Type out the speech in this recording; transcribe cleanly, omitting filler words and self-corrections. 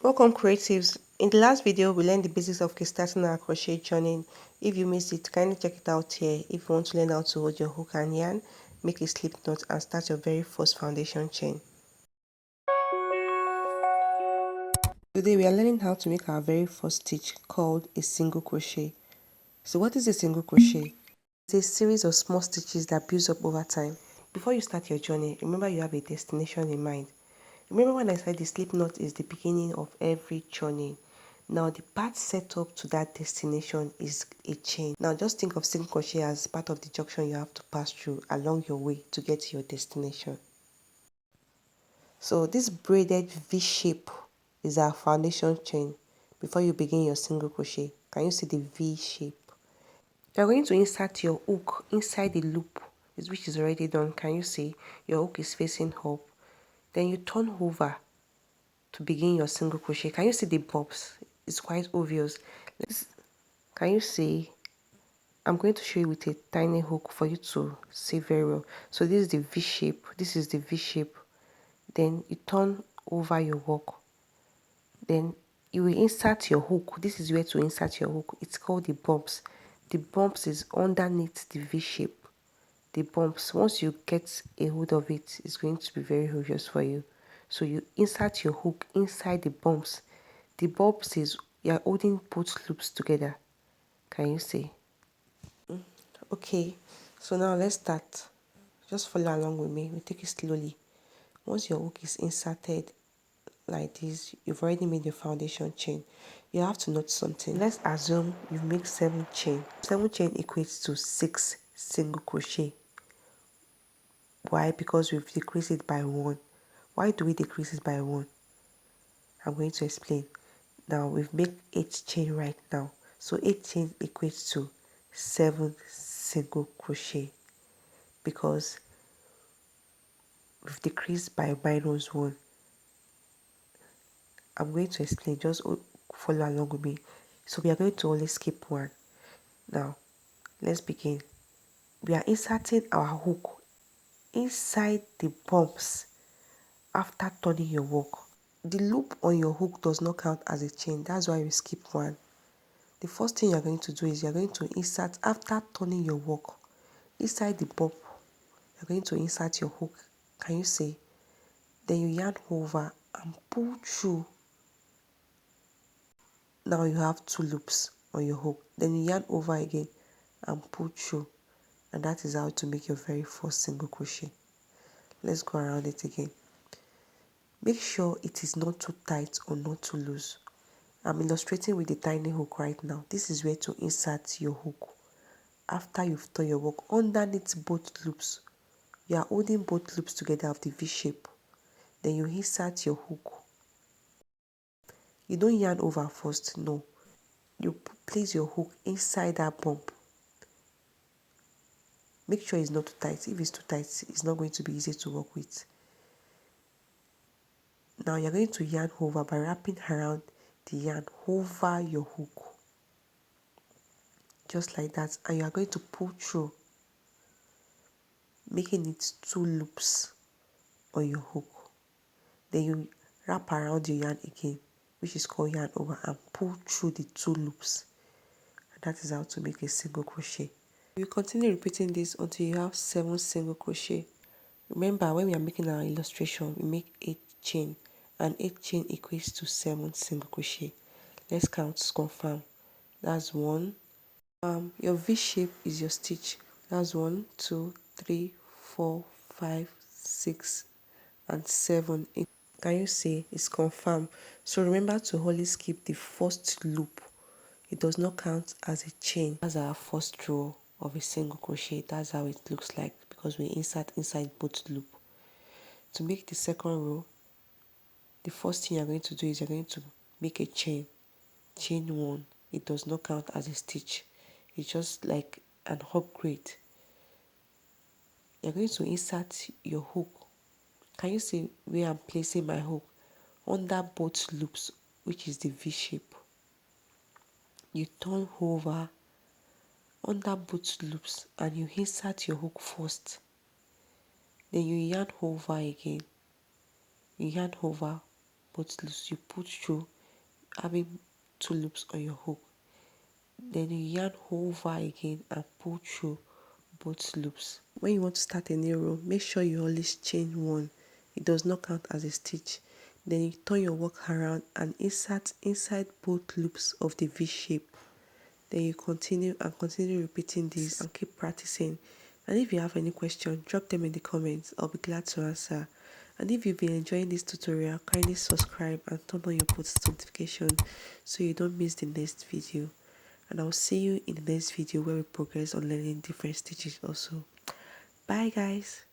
Welcome creatives. In the last video we learned the basics of kickstarting our crochet journey. If you missed it, kindly check it out here. If you want to learn how to hold your hook and yarn, make a slip knot and start your very first foundation chain. Today we are learning how to make our very first stitch called a single crochet. So what is a single crochet? It's a series of small stitches that builds up over time. Before you start your journey, remember you have a destination in mind. Remember when I said the slip knot is the beginning of every journey. Now the path set up to that destination is a chain. Now just think of single crochet as part of the junction you have to pass through along your way to get to your destination. So this braided V shape is our foundation chain before you begin your single crochet. Can you see the V shape? You're going to insert your hook inside the loop, which is already done. Can you see your hook is facing up? Then you turn over to begin your single crochet. Can you see the bobs? It's quite obvious. Can you see? I'm going to show you with a tiny hook for you to see very well. So this is the V shape. This is the V shape. Then you turn over your work. Then you will insert your hook. This is where to insert your hook. It's called the bumps. The bumps is underneath the V shape. The bumps, once you get a hold of it, it's going to be very obvious for you. So you insert your hook inside the bumps. The bumps is you're holding both loops together. Can you see? Okay, so now let's start. Just follow along with me. We take it slowly. Once your hook is inserted like this, you've already made your foundation chain. You have to note something. Let's assume you make 7 chain. 7 chain equates to 6 single crochet. Why? Because we've decreased it by 1. Why do we decrease it by 1? I'm going to explain. Now we've made 8 chain right now. So 8 chain equates to 7 single crochet because we've decreased by -1. I'm going to explain. Just follow along with me. So we are going to only skip 1. Now let's begin. We are inserting our hook inside the bumps after turning your work. The loop on your hook does not count as a chain. That's why we skip 1. The first thing you're going to do is you're going to insert after turning your work inside the bump. You're going to insert your hook. Can you see? Then you yarn over and pull through. Now you have 2 loops on your hook. Then you yarn over again and pull through. And that is how to make your very first single crochet. Let's go around it again. Make sure it is not too tight or not too loose. I'm illustrating with the tiny hook right now. This is where to insert your hook. After you've done your work, underneath both loops, you are holding both loops together of the V shape. Then you insert your hook. You don't yarn over first, no. You place your hook inside that bump. Make sure it's not too tight. If it's too tight, it's not going to be easy to work with. Now you're going to yarn over by wrapping around the yarn over your hook. Just like that. And you are going to pull through, making it 2 loops on your hook. Then you wrap around your yarn again, which is called yarn over, and pull through the 2 loops. And that is how to make a single crochet. You continue repeating this until you have 7 single crochet. Remember, when we are making our illustration, we make 8 chain, and 8 chain equates to 7 single crochet. Let's count to confirm. That's 1. Your V shape is your stitch. That's 1, 2, 3, 4, 5, 6, and 7. Can you see? It's confirmed. So remember to always skip the first loop. It does not count as a chain. That's our first row of a single crochet. That's how it looks like because we insert inside both loop. To make the second row, the first thing you're going to do is you're going to make a chain. Chain 1. It does not count as a stitch. It's just like an upgrade. You're going to insert your hook. Can you see where I'm placing my hook? Under both loops, which is the V shape. You turn over under both loops and you insert your hook first. Then you yarn over again. You yarn over, both loops, you put through, having 2 loops on your hook. Then you yarn over again and pull through both loops. When you want to start a new row, make sure you always chain 1. It does not count as a stitch. Then you turn your work around and insert inside both loops of the V shape. Then you continue repeating this and keep practicing. And if you have any question, drop them in the comments. I'll be glad to answer. And if you've been enjoying this tutorial, kindly subscribe and turn on your post notification so you don't miss the next video. And I'll see you in the next video where we progress on learning different stitches also. Bye guys.